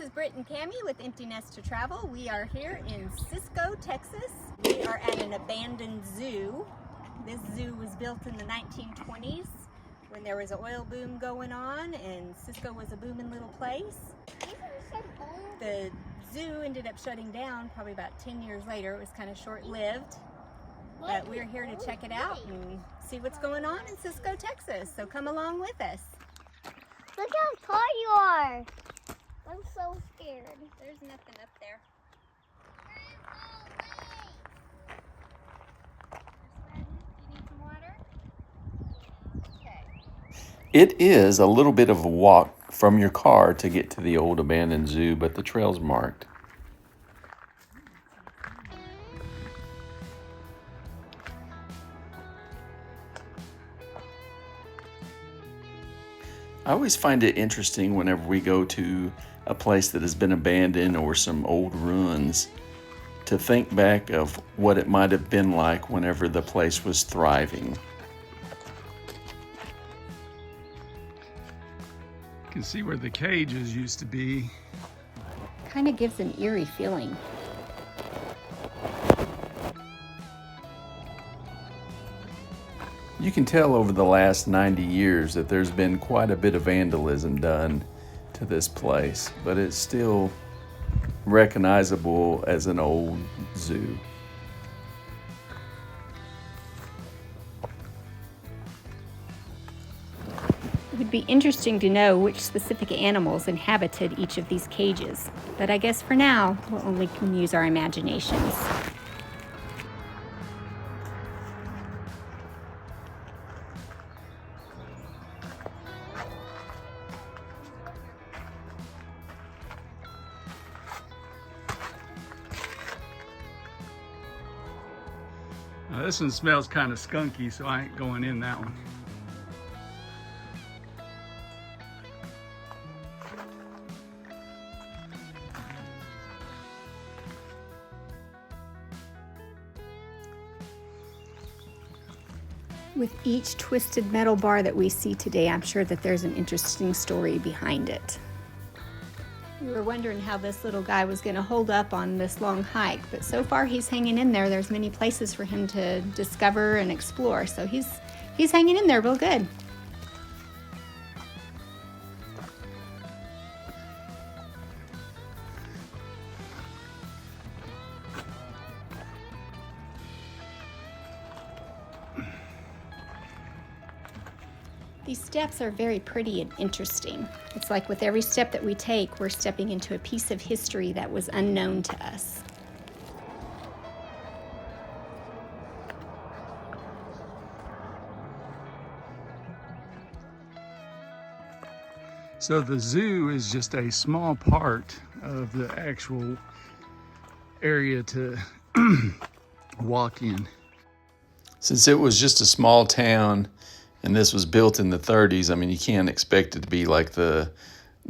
is Britt and Cammy with Empty Nest to Travel. We are here in Cisco, Texas. We are at an abandoned zoo. This zoo was built in the 1920s when there was an oil boom going on, and Cisco was a booming little place. The zoo ended up shutting down probably about 10 years later. It was kind of short-lived. But we're here to check it out and see what's going on in Cisco, Texas. So come along with us. Look how tall you are. I'm so scared. There's nothing up there. You need some water? Okay. It is a little bit of a walk from your car to get to the old abandoned zoo, but the trail's marked. I always find it interesting whenever we go to a place that has been abandoned or some old ruins to think back of what it might have been like whenever the place was thriving. You can see where the cages used to be. Kind of gives an eerie feeling. You can tell over the last 90 years that there's been quite a bit of vandalism done to this place, but it's still recognizable as an old zoo. It would be interesting to know which specific animals inhabited each of these cages, but I guess for now, we'll only can use our imaginations. Now, this one smells kind of skunky, so I ain't going in that one. With each twisted metal bar that we see today, I'm sure that there's an interesting story behind it. We were wondering how this little guy was going to hold up on this long hike, but so far he's hanging in there. There's many places for him to discover and explore, so he's hanging in there real good. These steps are very pretty and interesting. It's like with every step that we take, we're stepping into a piece of history that was unknown to us. So the zoo is just a small part of the actual area to walk in. Since it was just a small town and this was built in the 30s, I mean, you can't expect it to be like the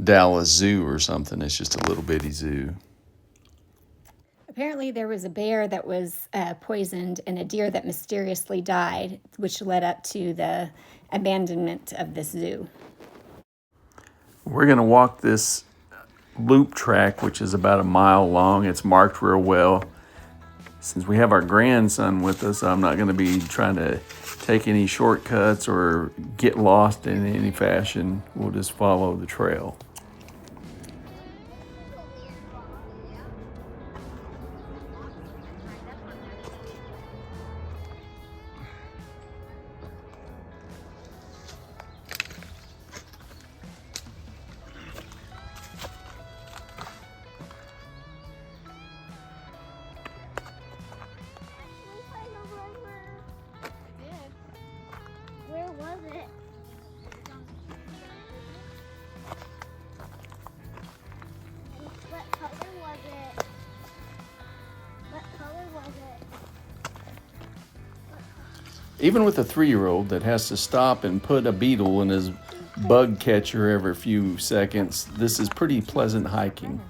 Dallas Zoo or something. It's just a little bitty zoo. Apparently there was a bear that was poisoned and a deer that mysteriously died, which led up to the abandonment of this zoo. We're going to walk this loop track, which is about a mile long. It's marked real well. Since we have our grandson with us, I'm not going to be trying to take any shortcuts or get lost in any fashion. We'll just follow the trail. Where was it? What color was it? What color was it? Even with a 3-year-old that has to stop and put a beetle in his bug catcher every few seconds, this is pretty pleasant hiking.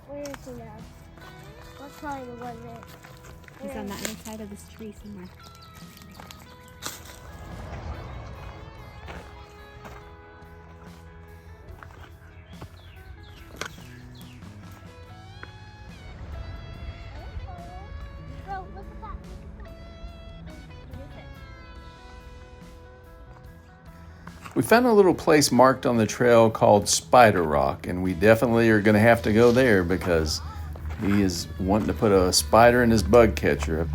Where is he now? What color was it? He's on that inside of this tree somewhere. We found a little place marked on the trail called Spider Rock, and we definitely are going to have to go there because he is wanting to put a spider in his bug catcher.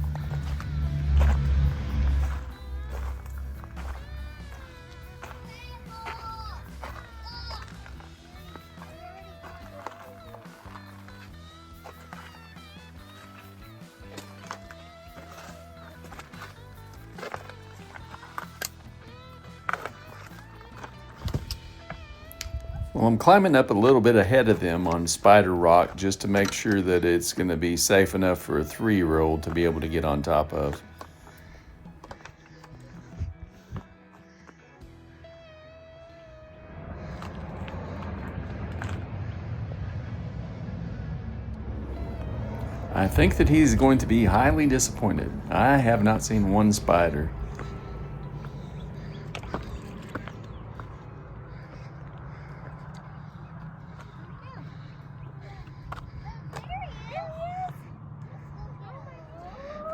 Well, I'm climbing up a little bit ahead of them on Spider Rock just to make sure that it's going to be safe enough for a 3-year-old to be able to get on top of. I think that he's going to be highly disappointed. I have not seen one spider.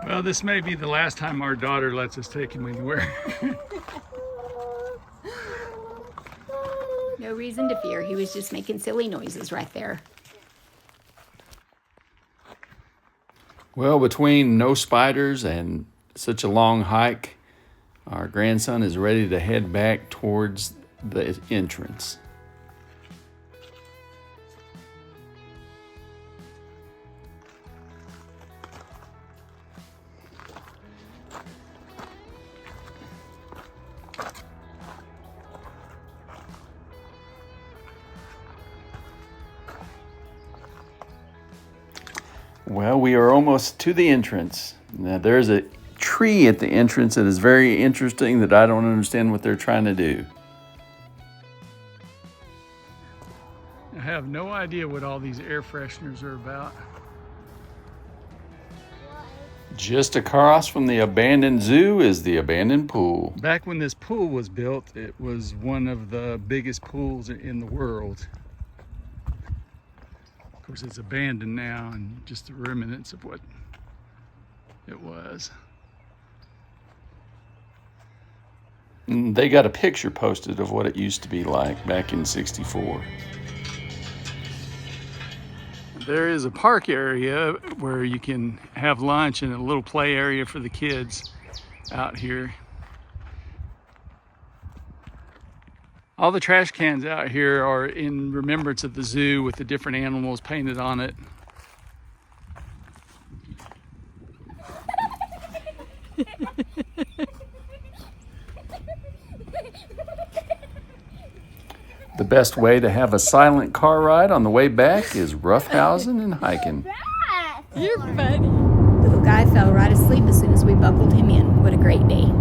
Well, this may be the last time our daughter lets us take him anywhere. No reason to fear. He was just making silly noises right there. Well, between no spiders and such a long hike, our grandson is ready to head back towards the entrance. Well, we are almost to the entrance. Now, there's a tree at the entrance that is very interesting that I don't understand what they're trying to do. I have no idea what all these air fresheners are about. Just across from the abandoned zoo is the abandoned pool. Back when this pool was built, it was one of the biggest pools in the world. Of course, it's abandoned now and just the remnants of what it was. They got a picture posted of what it used to be like back in '64. There is a park area where you can have lunch and a little play area for the kids out here. All the trash cans out here are in remembrance of the zoo with the different animals painted on it. The best way to have a silent car ride on the way back is roughhousing and hiking. You're funny. Little guy fell right asleep as soon as we buckled him in. What a great day.